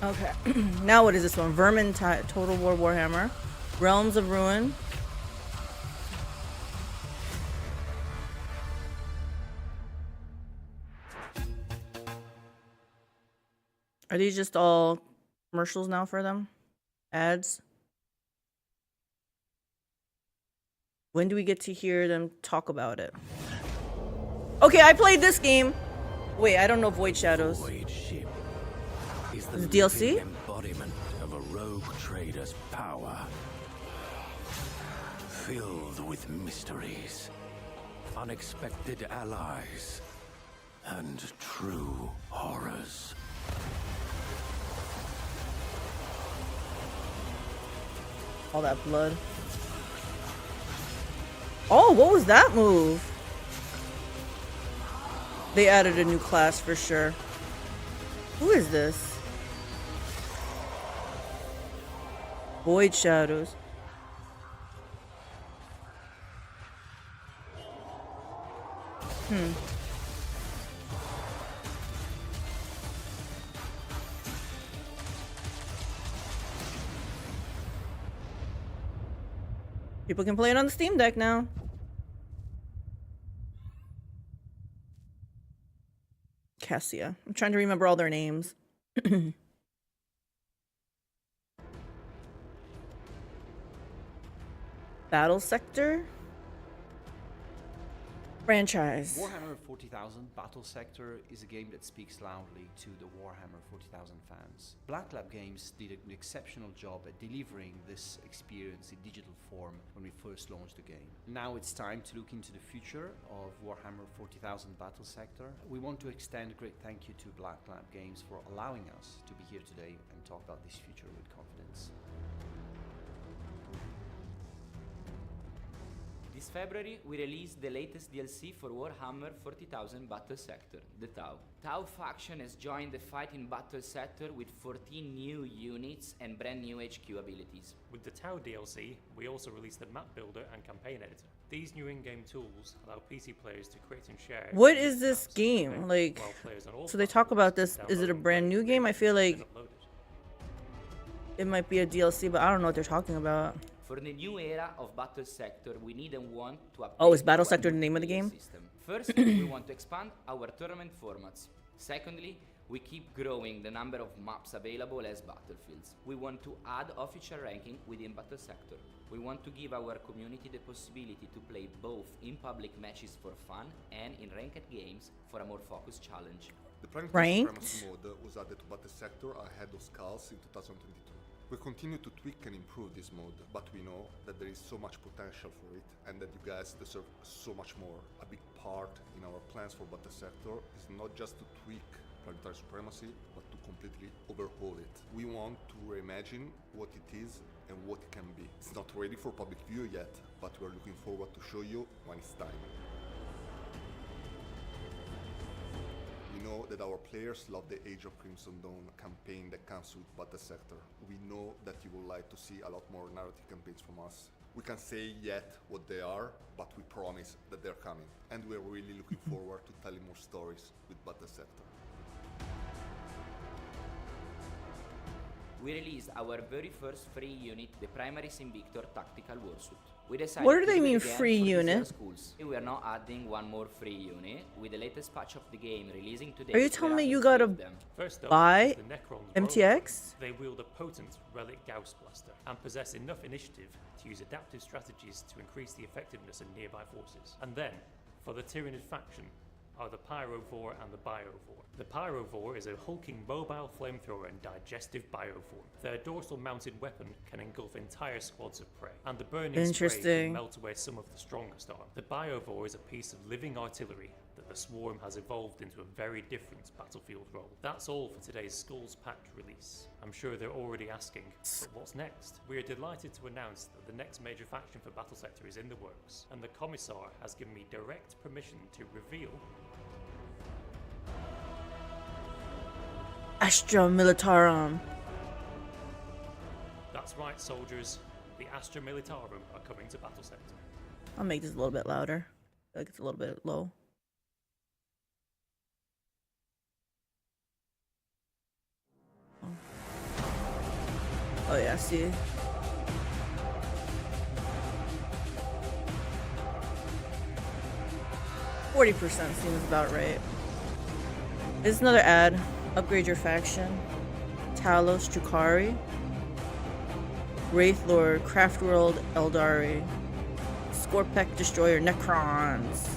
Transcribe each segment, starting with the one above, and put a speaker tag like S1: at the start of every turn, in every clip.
S1: Okay. Now what is this one? Vermintide, Total War Warhammer, Realms of Ruin. Are these just all commercials now for them? Ads? When do we get to hear them talk about it? Okay, I played this game. Wait, I don't know Void Shadows.
S2: Void ship is the
S1: DLC?
S2: embodiment of a rogue trader's power, filled with mysteries, unexpected allies, and true horrors.
S1: All that blood. Oh, what was that move? They added a new class for sure. Who is this? Void Shadows. People can play it on the Steam Deck now. Cassia. I'm trying to remember all their names. Battle Sector? Franchise.
S3: Warhammer 40,000 Battle Sector is a game that speaks loudly to the Warhammer 40,000 fans. Black Lab Games did an exceptional job at delivering this experience in digital form when we first launched the game. Now it's time to look into the future of Warhammer 40,000 Battle Sector. We want to extend a great thank you to Black Lab Games for allowing us to be here today and talk about this future with confidence.
S4: This February, we released the latest DLC for Warhammer 40,000 Battle Sector, the Tau. Tau faction has joined the fight in Battle Sector with 14 new units and brand new HQ abilities.
S5: With the Tau DLC, we also released the map builder and campaign editor. These new in-game tools allow PC players to create and share.
S1: What is this game? Like, so they talk about this. Is it a brand new game? I feel like it might be a DLC, but I don't know what they're talking about.
S4: For the new era of Battle Sector, we need and want to update.
S1: Oh, is Battle Sector the name of the game?
S4: System. First, we want to expand our tournament formats. Secondly, we keep growing the number of maps available as battlefields. We want to add official ranking within Battle Sector. We want to give our community the possibility to play both in public matches for fun and in ranked games for a more focused challenge.
S6: The
S1: Ranked
S6: supremacy mode was added to Battle Sector ahead of Skulls in 2022. We continue to tweak and improve this mode, but we know that there is so much potential for it and that you guys deserve so much more. A big part in our plans for Battle Sector is not just to tweak Planetary Supremacy, but to completely overhaul it. We want to reimagine what it is and what it can be. It's not ready for public view yet, but we're looking forward to show you when it's time. We know that our players love the Age of Crimson Dawn campaign that comes with Battle Sector. We know that you would like to see a lot more narrative campaigns from us. We can't say yet what they are, but we promise that they're coming. And we're really looking forward to telling more stories with Battle Sector.
S4: We released our very first free unit, the Primaris Invictor Tactical Warsuit. We decided
S1: What do
S4: to
S1: they
S4: do it
S1: mean
S4: again
S1: free
S4: for this
S1: unit?
S4: year's schools. We are now adding one more free unit with the latest patch of the game releasing today.
S1: Are you
S4: we
S1: telling
S4: are
S1: me
S4: adding
S1: you
S4: three
S1: gotta
S4: of them.
S5: First up,
S1: buy
S5: is the Necron's
S1: MTX?
S5: They wield a potent relic Gauss blaster and possess enough initiative to use adaptive strategies to increase the effectiveness of nearby forces. And then, for the Tyranid faction, are the Pyrovore and the Biovore. The Pyrovore is a hulking mobile flamethrower and digestive bioform. Their dorsal mounted weapon can engulf entire squads of prey, and the burning spray
S1: Interesting.
S5: can melt away some of the strongest armor. The Biovore is a piece of living artillery that the Swarm has evolved into a very different battlefield role. That's all for today's Skulls Pack release. I'm sure they're already asking, but what's next? We are delighted to announce that the next major faction for Battle Sector is in the works, and the Commissar has given me direct permission to reveal
S1: Astra Militarum.
S5: That's right, soldiers. The Astra Militarum are coming to Battle Sector.
S1: I'll make this a little bit louder. I feel like it's a little bit low. Oh yeah, see. $40% seems about right. This is another ad. Upgrade your faction. Talos Chukari. Wraith Lord, Craftworld Eldari. Scorpec Destroyer Necrons.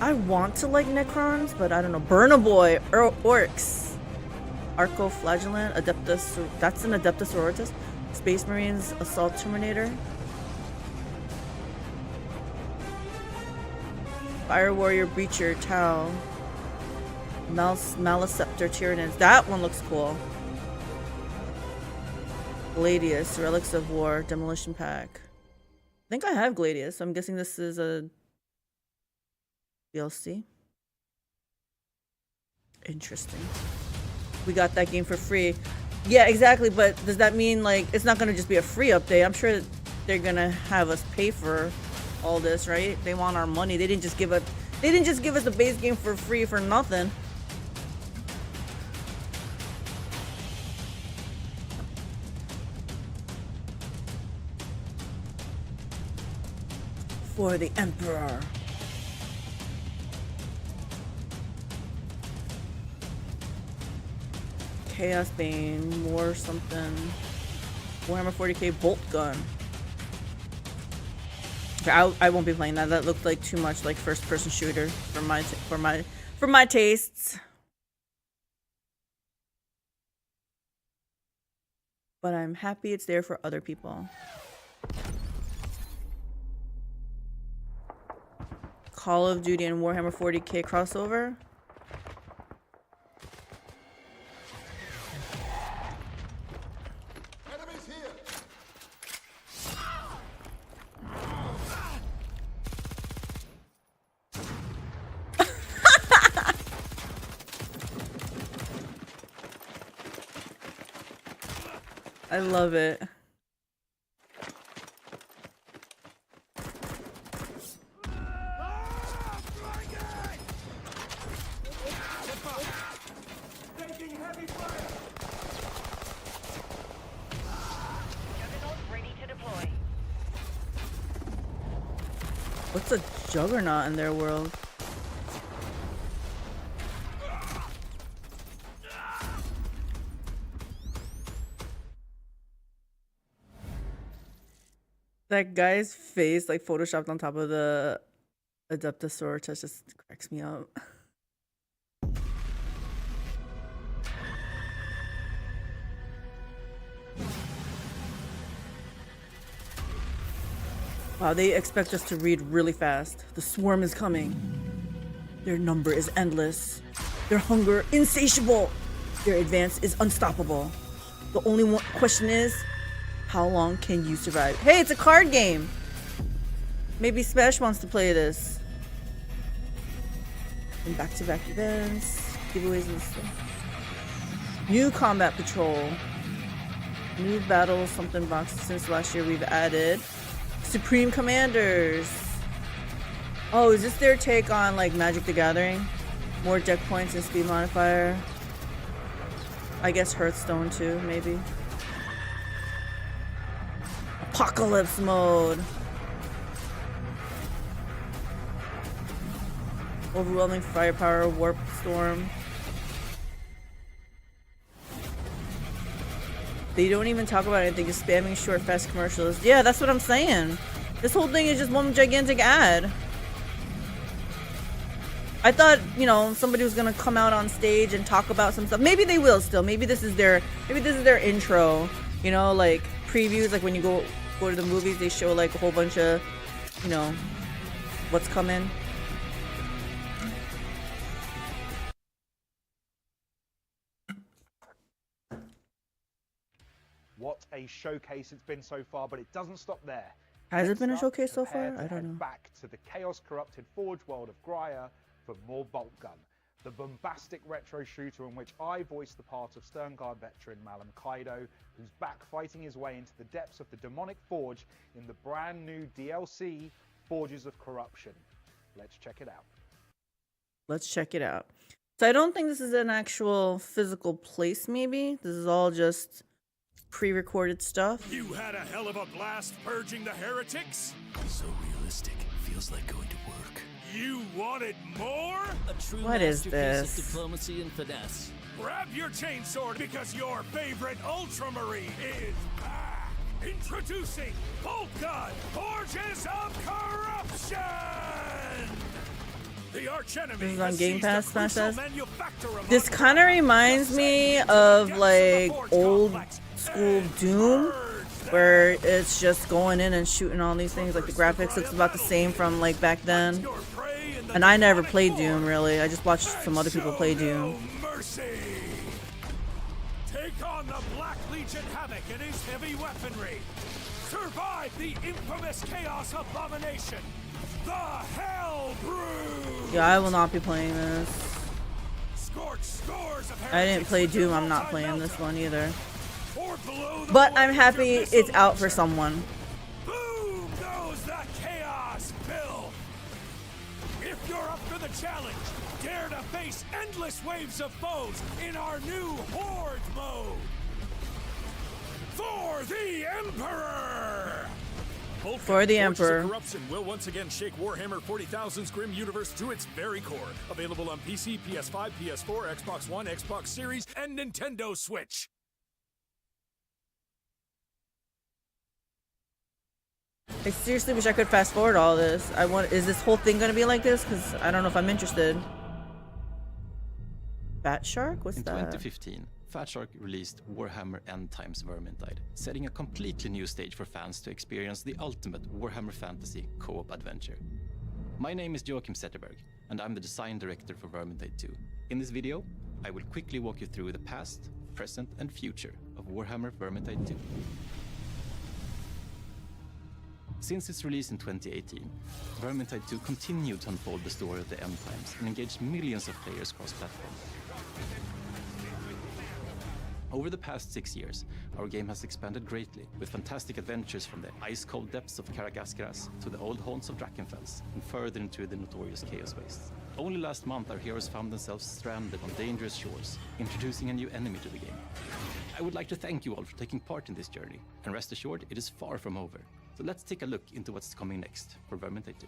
S1: I want to like Necrons, but I don't know. Burnaboy Orcs. Arco Flagellant, Adeptus, that's an Adeptus Sororitas. Space Marines, Assault Terminator. Fire Warrior Breacher, Tau. Maleceptor Tyranids. That one looks cool. Gladius, Relics of War, Demolition Pack. I think I have Gladius, so I'm guessing this is a DLC. Interesting. We got that game for free. Yeah, exactly, but does that mean like it's not gonna just be a free update? I'm sure they're gonna have us pay for all this, right? They want our money. They didn't just give us the base game for free for nothing. For the Emperor. Chaos Bane, more something. Warhammer 40k bolt gun. I won't be playing that. That looked like too much like first-person shooter for my tastes. But I'm happy it's there for other people. Call of Duty and Warhammer 40k crossover.
S6: Enemies here!
S1: I love it. What's a juggernaut in their world? That guy's face, like photoshopped on top of the Adeptus Sororitas, just cracks me up. Wow, they expect us to read really fast. The swarm is coming. Their number is endless. Their hunger insatiable. Their advance is unstoppable. The only question is, how long can you survive? Hey, it's a card game. Maybe Smash wants to play this. And back-to-back events, giveaways and stuff. New combat patrol. New battle something boxes since last year we've added. Supreme Commanders. Oh, is this their take on like Magic the Gathering? More deck points and speed modifier. I guess Hearthstone too, maybe. Apocalypse mode. Overwhelming firepower, warp storm. They don't even talk about anything, just spamming short, fast commercials. Yeah, that's what I'm saying. This whole thing is just one gigantic ad. I thought, you know, somebody was gonna come out on stage and talk about some stuff. Maybe they will still. Maybe this is their intro. You know, like previews, like when you go to the movies, they show like a whole bunch of, you know, what's coming.
S7: What a showcase it's been so far, but it doesn't stop there.
S1: Has it
S7: Next
S1: been a
S7: up,
S1: showcase so
S7: prepare
S1: far?
S7: to
S1: I don't
S7: head
S1: know.
S7: Back to the chaos-corrupted Forge world of Grya for more Bolt Gun, the bombastic retro shooter in which I voice the part of Sternguard veteran Malum Kaido, who's back fighting his way into the depths of the demonic Forge in the brand new DLC, Forges of Corruption. Let's check it out.
S1: Let's check it out. So I don't think this is an actual physical place, maybe. This is all just pre-recorded stuff.
S8: You had a hell of a blast purging the heretics?
S2: So realistic. Feels like going to work.
S8: You wanted more?
S9: A true
S1: What is
S9: masterpiece
S1: this?
S9: of diplomacy and finesse.
S8: Grab your chainsword because your favorite Ultramarine is back! Introducing Bolt Gun, Forges of Corruption! The archenemy
S1: This is on
S8: has
S1: Game
S8: seized
S1: Pass,
S8: a
S1: Smash
S8: crucial
S1: Pass.
S8: manufacturer among
S1: This
S8: the
S1: kind of
S8: realms.
S1: reminds me of like old school Doom, where it's just going in and shooting all these things. Like the graphics looks about the same from like back then. And I never played Doom really. I just watched some other people play Doom.
S8: Mercy. Take on the Black Legion Havoc and his heavy weaponry. Survive the infamous Chaos Abomination, the Hell Brood.
S1: Yeah, I will not be playing this.
S8: Scorch scores of
S1: I didn't
S8: heretics
S1: play
S8: with your
S1: Doom. I'm not playing this
S8: multi-melter.
S1: one either.
S8: Or below the
S1: But
S8: water
S1: I'm happy
S8: with your
S1: it's out for
S8: missile
S1: someone.
S8: Boom goes the Chaos Bill! If you're up for the challenge, dare to face endless waves of foes in our new Horde mode! For the Emperor!
S1: For the
S8: Forges of
S1: Emperor.
S8: Corruption will once again shake Warhammer 40,000's grim universe to its very core. Available on PC, PS5, PS4, Xbox One, Xbox Series, and Nintendo Switch.
S1: I seriously wish I could fast forward all this. Is this whole thing gonna be like this? Because I don't know if I'm interested. Bat Shark? What's
S10: In
S1: that?
S10: 2015, Fatshark released Warhammer End Times Vermintide, setting a completely new stage for fans to experience the ultimate Warhammer Fantasy co-op adventure. My name is Joachim Zetterberg, and I'm the design director for Vermintide 2. In this video, I will quickly walk you through the past, present, and future of Warhammer Vermintide 2. Since its release in 2018, Vermintide 2 continued to unfold the story of the End Times and engaged millions of players cross-platform. Over the past 6 years, our game has expanded greatly, with fantastic adventures from the ice-cold depths of Karagaskaras to the old haunts of Drakenfels, and further into the notorious Chaos Wastes. Only last month, our heroes found themselves stranded on dangerous shores, introducing a new enemy to the game. I would like to thank you all for taking part in this journey, and rest assured, it is far from over. So let's take a look into what's coming next for Vermintide 2.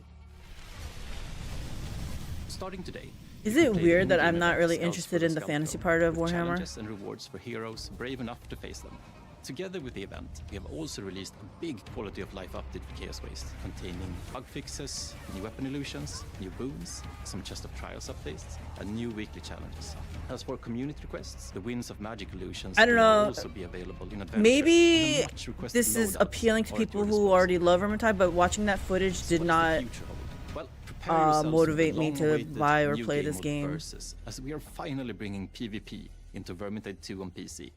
S10: Starting today,
S1: Is
S10: you
S1: it
S10: can play the
S1: weird that
S10: in-game
S1: I'm not
S10: event
S1: really
S10: Scouts
S1: interested
S10: for
S1: in the
S10: Scout
S1: fantasy
S10: Zone,
S1: part of
S10: with
S1: Warhammer?
S10: challenges and rewards for heroes brave enough to face them. Together with the event, we have also released a big quality of life update for Chaos Waste, containing bug fixes, new weapon illusions, new boons, some chest of trials updates, and new weekly challenges. As for community requests, the Winds of Magic illusions
S1: I don't
S10: will
S1: know.
S10: also be available in adventure.
S1: Maybe
S10: and a much requested
S1: this is
S10: loadout
S1: appealing to
S10: are at
S1: people
S10: your
S1: who
S10: disposal.
S1: already love Vermintide, but watching that footage
S10: So
S1: did
S10: what does the
S1: not
S10: future hold? Well, prepare yourselves for the
S1: motivate me to
S10: long-awaited
S1: buy or
S10: new
S1: play this
S10: mode
S1: game.
S10: Versus, as we are finally bringing PvP into Vermintide 2 on PC.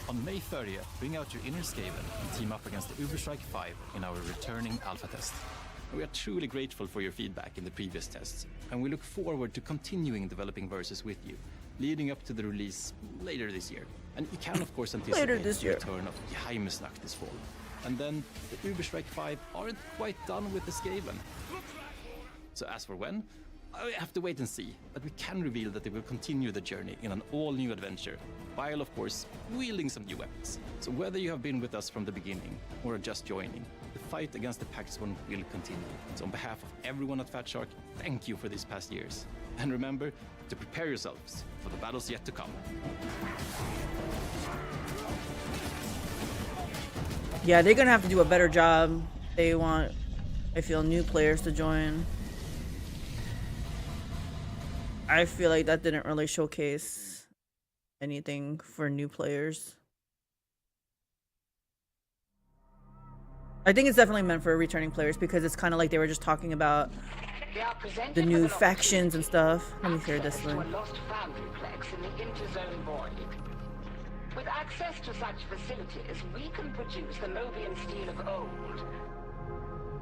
S10: On May 30th, bring out your inner Skaven and team up against the Uberstrike 5 in our returning alpha test. We are truly grateful for your feedback in the previous tests, and we look forward to continuing developing Versus with you, leading up to the release later this year. And you can of course anticipate
S1: this
S10: the
S1: year.
S10: return of Geheimesnacht this fall. And then the Uberstrike 5 aren't quite done with the Skaven. So as for when, I have to wait and see, but we can reveal that they will continue the journey in an all-new adventure, while of course wielding some new weapons. So whether you have been with us from the beginning or are just joining, the fight against the Pax One will continue. So on behalf of everyone at Fatshark, thank you for these past years. And remember to prepare yourselves for the battles yet to come.
S1: Yeah, they're gonna have to do a better job. They want, I feel, new players to join. I feel like that didn't really showcase anything for new players. I think it's definitely meant for returning players because it's kind of like they were just talking about the new factions and stuff. Let me hear this one.
S11: With access to such facilities, we can produce the Mobian steel of old.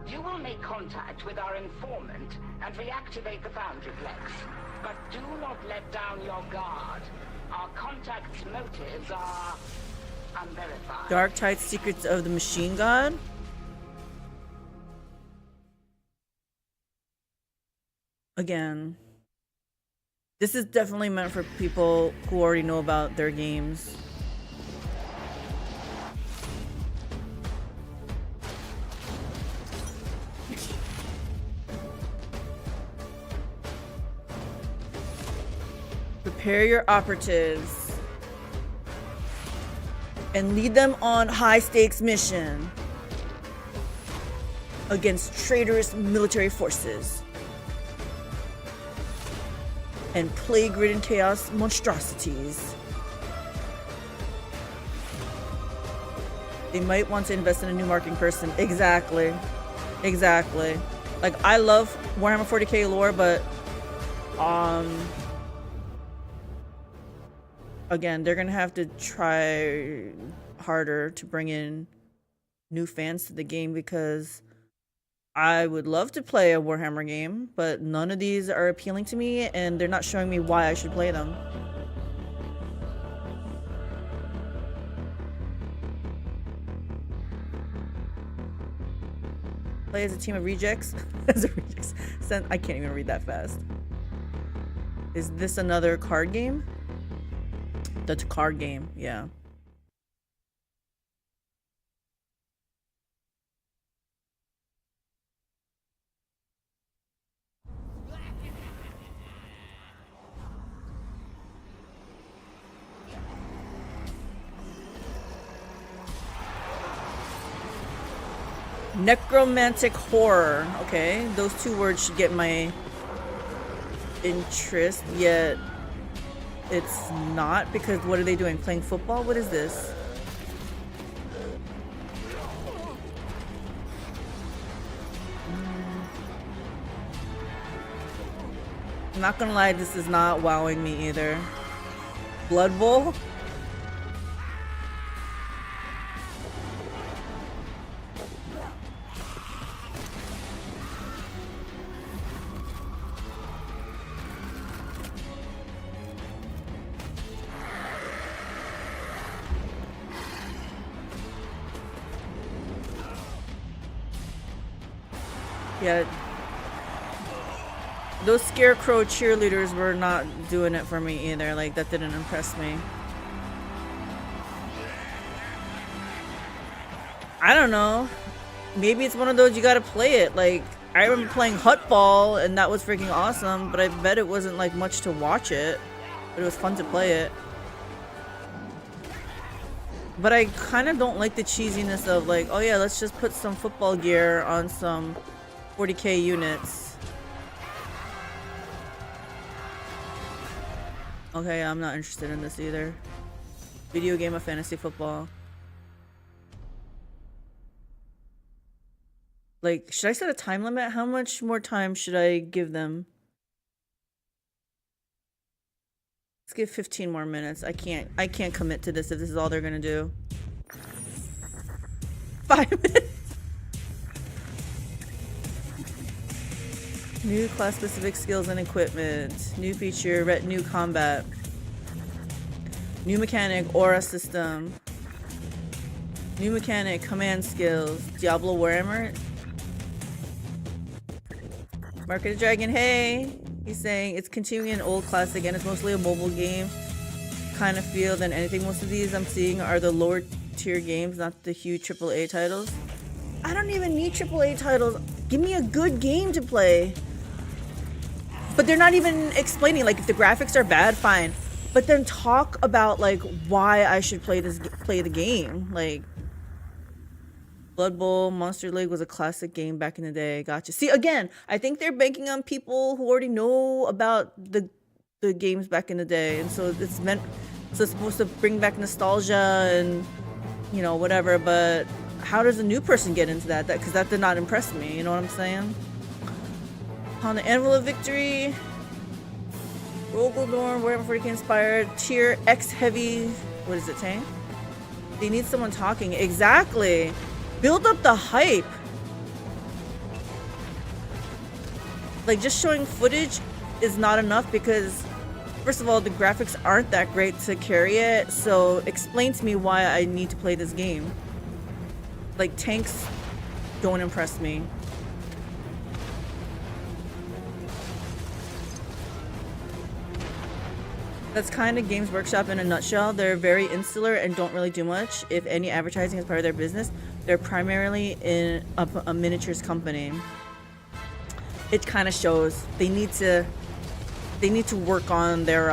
S11: You will make contact with our informant and reactivate the AlteredCalyx. But do not let down your guard. Our contact's motives are unverified.
S1: Dark Tide Secrets of the Machine God? Again. This is definitely meant for people who already know about their games. Prepare your operatives and lead them on high-stakes mission against traitorous military forces and plague-ridden chaos monstrosities. They might want to invest in a new marketing person. Exactly. Exactly. Like, I love Warhammer 40k lore, but again, they're gonna have to try harder to bring in new fans to the game, because I would love to play a Warhammer game, but none of these are appealing to me, and they're not showing me why I should play them. Play as a team of rejects. As a rejects. I can't even read that fast. Is this another card game? That's a card game, yeah. Necromantic horror. Okay, those two words should get my interest, yet it's not, because what are they doing? Playing football? What is this? I'm not gonna lie, this is not wowing me either. Blood Bowl? Yeah, those scarecrow cheerleaders were not doing it for me either. Like, that didn't impress me. I don't know. Maybe it's one of those you gotta play it. Like, I remember playing Hutball and that was freaking awesome, but I bet it wasn't like much to watch it. But it was fun to play it. But I kind of don't like the cheesiness of like, oh yeah, let's just put some football gear on some 40k units. Okay, I'm not interested in this either. Video game of fantasy football. Like, should I set a time limit? How much more time should I give them? Let's give 15 more minutes. I can't commit to this if this is all they're gonna do. 5 minutes. New class-specific skills and equipment. New feature, retinue combat. New mechanic, aura system. New mechanic, command skills. Diablo Warhammer. Market Dragon, hey! He's saying it's continuing an old classic and it's mostly a mobile game kind of feel than anything. Most of these I'm seeing are the lower tier games, not the huge AAA titles. I don't even need AAA titles. Give me a good game to play. But they're not even explaining, like, if the graphics are bad, fine. But then talk about, like, why I should play the game. Like, Blood Bowl, Monster League was a classic game back in the day. Gotcha. See, again, I think they're banking on people who already know about the games back in the day. And so it's supposed to bring back nostalgia and, you know, whatever. But how does a new person get into that? Because that did not impress me. You know what I'm saying? On the Anvil of Victory, Rogaldorn, Warhammer 40k inspired, Tier X Heavy, what is it saying? They need someone talking. Exactly. Build up the hype. Like, just showing footage is not enough because, first of all, the graphics aren't that great to carry it. So explain to me why I need to play this game. Like, tanks don't impress me. That's kind of Games Workshop in a nutshell. They're very insular and don't really do much, if any, advertising as part of their business. They're primarily in a miniatures company. It kind of shows. They need to work on their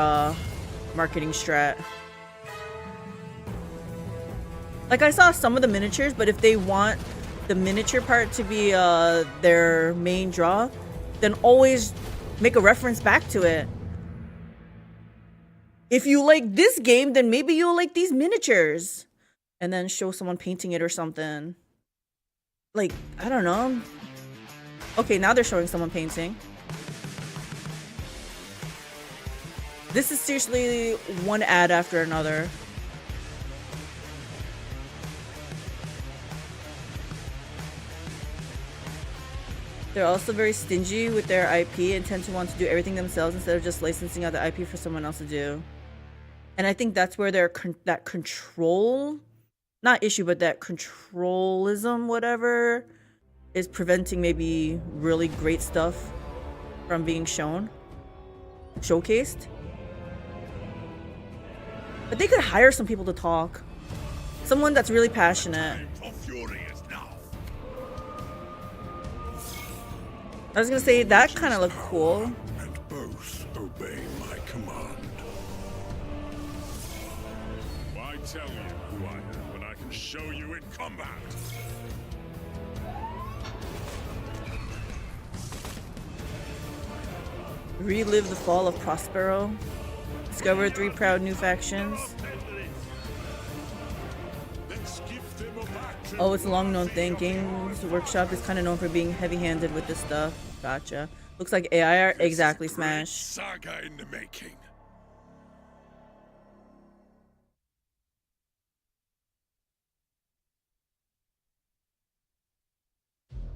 S1: marketing strat. Like, I saw some of the miniatures, but if they want the miniature part to be their main draw, then always make a reference back to it. If you like this game, then maybe you'll like these miniatures. And then show someone painting it or something. Like, I don't know. Okay, now they're showing someone painting. This is seriously one ad after another. They're also very stingy with their IP and tend to want to do everything themselves instead of just licensing out the IP for someone else to do. And I think that's where their that control, not issue, but that controlism, whatever, is preventing maybe really great stuff from being showcased. But they could hire some people to talk. Someone that's really passionate. I was gonna say, that kind of looked cool.
S8: And both obey my command. Why tell you who I am when I can show you in combat?
S1: Relive the fall of Prospero. Discover 3 proud new factions. Oh, it's a long known thing. Games Workshop is kind of known for being heavy-handed with this stuff. Gotcha. Looks like AI art. Exactly, Smash.
S8: Saga in the making.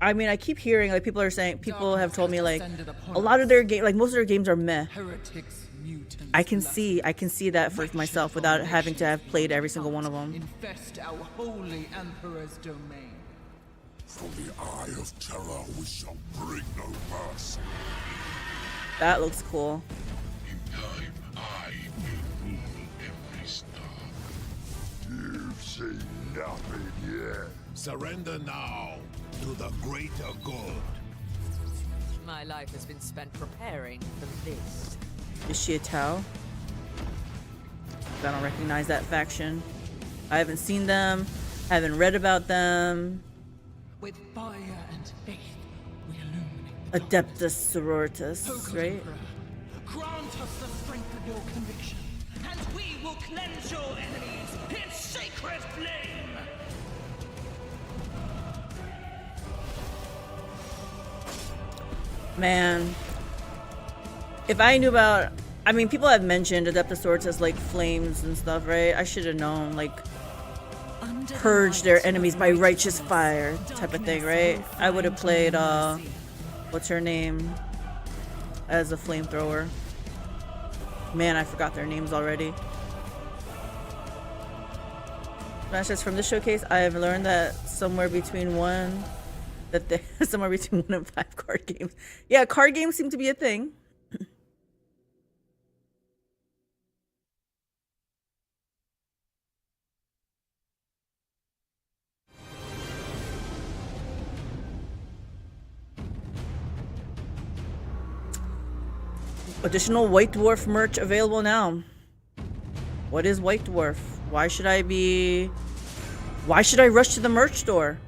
S1: I mean, I keep hearing, like, people have told me, like, a lot of their game, like, most of their games are meh. I can see that for myself without having to have played every single one of them.
S9: Infest our holy emperor's domain.
S8: From the eye of terror we shall bring no mercy.
S1: That looks cool.
S8: In time, I will rule every star. You've seen nothing yet. Surrender now to the greater good.
S9: My life has been spent preparing for this.
S1: Is she a Tau? I don't recognize that faction. I haven't seen them. Haven't read about them.
S9: With fire and faith, we illuminate.
S1: Adeptus Sororitas, right?
S9: Grant us the strength of your conviction, and we will cleanse your enemies in sacred flame.
S1: Man, if I knew about, I mean, people have mentioned Adeptus Sororitas like flames and stuff, right? I should have known, like, purge their enemies by righteous fire type of thing, right? I would have played, what's her name, as a flamethrower. Man, I forgot their names already. Smash says, from this showcase, I have learned that somewhere between 1 and 5 card games. Yeah, card games seem to be a thing. Additional White Dwarf merch available now. What is White Dwarf? Why should I rush to the merch store?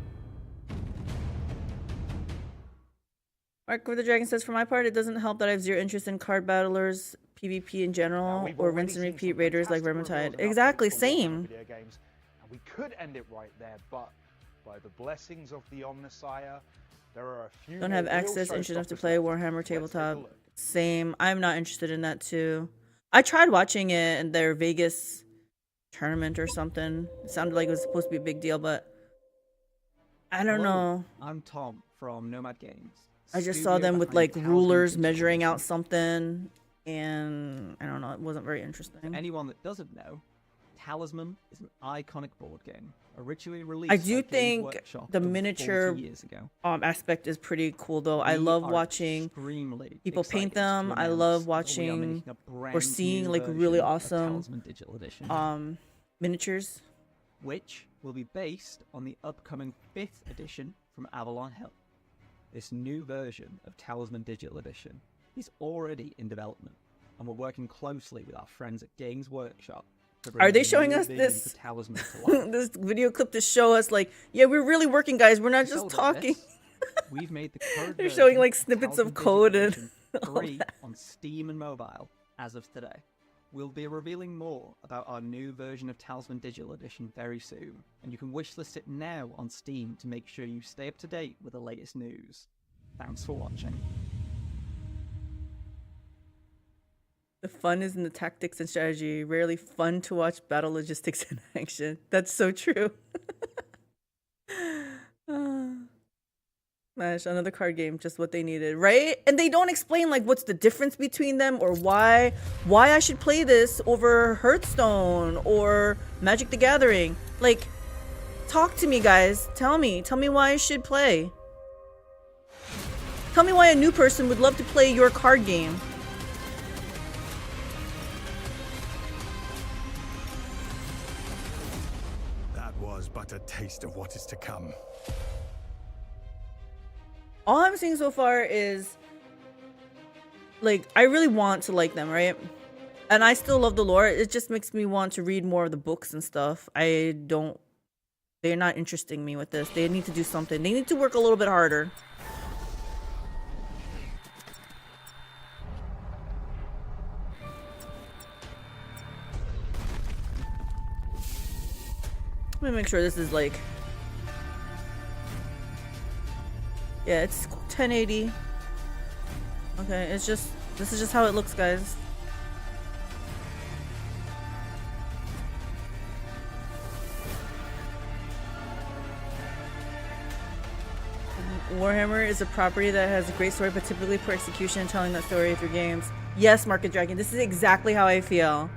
S1: Mark of the Dragon says, for my part, it doesn't help that I have zero interest in card battlers, PvP in general, or rinse and repeat raiders like Vermintide. Exactly, same.
S7: Video games, and we could end it right there, but by the blessings of the Omnissiah, there are a few.
S1: Don't have access, interested enough to play Warhammer tabletop. Same. I'm not interested in that too. I tried watching it in their Vegas tournament or something. It sounded like it was supposed to be a big deal, but I don't know.
S12: I'm Tom from Nomad Games.
S1: I just saw them with like rulers measuring out something, and I don't know, it wasn't very interesting.
S12: For anyone that doesn't know, Talisman is an iconic board game, originally released
S1: I do
S12: by Games
S1: think
S12: Workshop
S1: the
S12: over
S1: miniature
S12: 40 years ago.
S1: aspect is pretty cool though. I
S12: We
S1: love
S12: are
S1: watching
S12: extremely
S1: people paint
S12: excited to
S1: them. I
S12: announce
S1: love
S12: that we are
S1: watching
S12: making a brand
S1: or seeing
S12: new
S1: like
S12: version
S1: really
S12: of
S1: awesome
S12: Talisman Digital Edition,
S1: miniatures.
S12: which will be based on the upcoming 5th edition from Avalon Hill. This new version of Talisman Digital Edition is already in development, and we're working closely with our friends at Games Workshop. To bring
S1: Are they
S12: a
S1: showing
S12: new
S1: us
S12: vision
S1: this
S12: for Talisman to life.
S1: this video clip to show us like, yeah, we're really working, guys. We're not
S12: To
S1: just
S12: celebrate
S1: talking.
S12: this, we've made the current
S1: They're
S12: version
S1: showing like snippets
S12: Talisman
S1: of code
S12: Digital
S1: and
S12: Edition
S1: all
S12: free
S1: that.
S12: on Steam and mobile as of today. We'll be revealing more about our new version of Talisman Digital Edition very soon, and you can wishlist it now on Steam to make sure you stay up to date with the latest news. Thanks for watching.
S1: The fun is in the tactics and strategy. Rarely fun to watch battle logistics in action. That's so true. Gosh, another card game, just what they needed, right? And they don't explain like what's the difference between them or why I should play this over Hearthstone or Magic the Gathering. Like, talk to me, guys. Tell me why I should play. Tell me why a new person would love to play your card game.
S8: That was but a taste of what is to come.
S1: All I'm seeing so far is like I really want to like them, right? And I still love the lore. It just makes me want to read more of the books and stuff. They're not interesting me with this. They need to do something. They need to work a little bit harder. Let me make sure this is like, yeah, it's 1080. Okay, this is just how it looks, guys. Warhammer is a property that has a great story, but typically poor execution and telling that story through games. Yes, Market Dragon, this is exactly how I feel.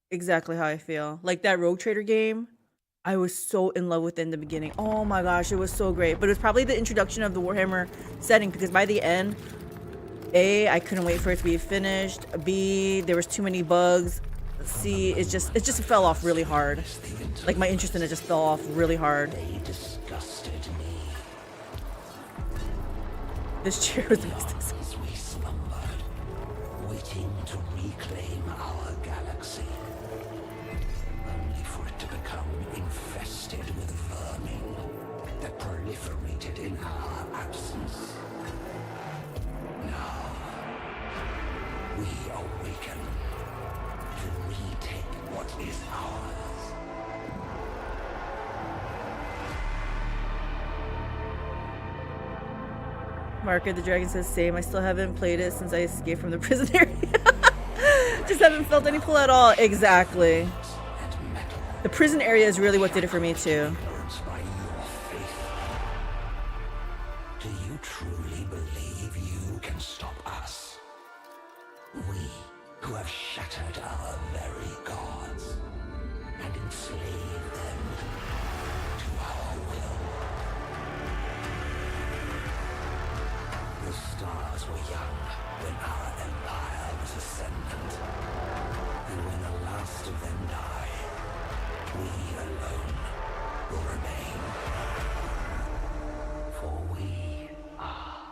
S1: Exactly how I feel. Like that Rogue Trader game, I was so in love with it in the beginning. Oh my gosh, it was so great. But it was probably the introduction of the Warhammer setting, because by the end, A, I couldn't wait for it to be finished. B, there was too many bugs. C, it just fell off really hard. Like my interest in it just fell off really hard.
S2: They disgusted me.
S1: This chair was the most disgusting.
S2: As we slumbered, waiting to reclaim our galaxy, only for it to become infested with vermin that proliferated in our absence. Now, we awaken to retake what is ours.
S1: Market the Dragon says same. I still haven't played it since I escaped from the prison area. Just haven't felt any pull at all. Exactly. The prison area is really what did it for me too.
S2: By your faith. Do you truly believe you can stop us? We, who have shattered our very gods and enslaved them to our will. The stars were young when our empire was ascendant, and when the last of them die, we alone will remain. For we are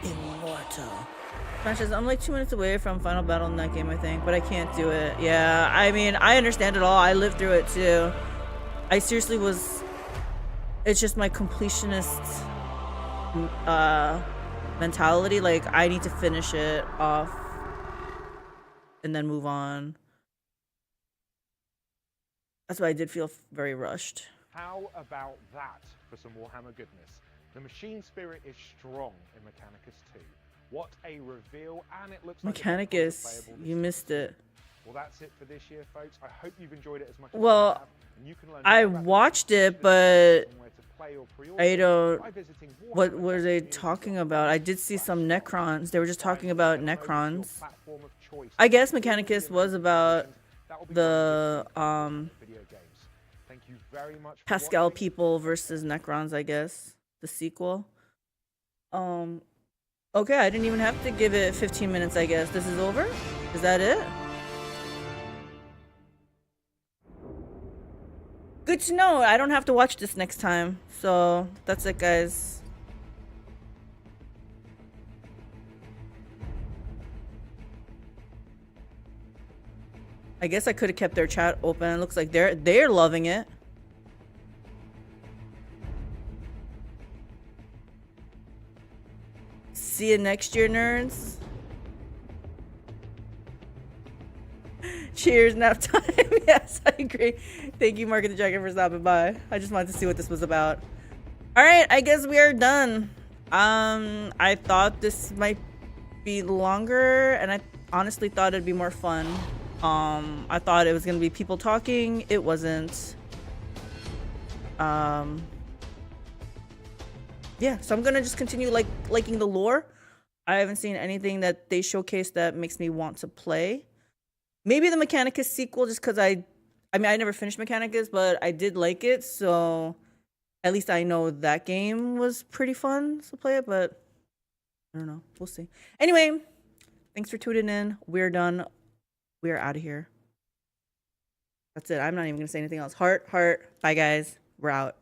S1: Immortal. Smash says, I'm like 2 minutes away from final battle in that game, I think, but I can't do it. Yeah, I mean, I understand it all. I lived through it too. I seriously was. It's just my completionist mentality. Like, I need to finish it off and then move on. That's why I did feel very rushed.
S7: How about that for some Warhammer goodness? The machine spirit is strong in Mechanicus 2. What a reveal, and it looks like
S1: Mechanicus, you missed it.
S7: Well, that's it for this year, folks. I hope you've enjoyed it as much as
S1: Well,
S7: I have. And you can learn
S1: I
S7: more about
S1: watched
S7: the
S1: it, but
S7: and where to play or pre-order
S1: I don't.
S7: by visiting
S1: What were they
S7: Warhammer
S1: talking about? I did see some Necrons. They were just talking about Necrons.
S7: platform of choice.
S1: I guess Mechanicus was about
S7: that'll be
S1: the
S7: video games. Thank you very much for
S1: Pascal
S7: watching.
S1: people versus Necrons, I guess. The sequel. Okay, I didn't even have to give it 15 minutes, I guess. This is over? Is that it? Good to know. I don't have to watch this next time. So, that's it, guys. I guess I could have kept their chat open. It looks like they're loving it. See you next year, nerds. Cheers, nap time. Yes, I agree. Thank you, Mark and the Dragon, for stopping by. I just wanted to see what this was about. All right, I guess we are done. I thought this might be longer, and I honestly thought it'd be more fun. I thought it was gonna be people talking. It wasn't. Yeah, so I'm gonna just continue liking the lore. I haven't seen anything that they showcased that makes me want to play. Maybe the Mechanicus sequel, just because I mean, I never finished Mechanicus, but I did like it, so at least I know that game was pretty fun to play it, but I don't know. We'll see. Anyway, thanks for tuning in. We're done. We are out of here. That's it. I'm not even going to say anything else. Heart. Bye, guys. We're out.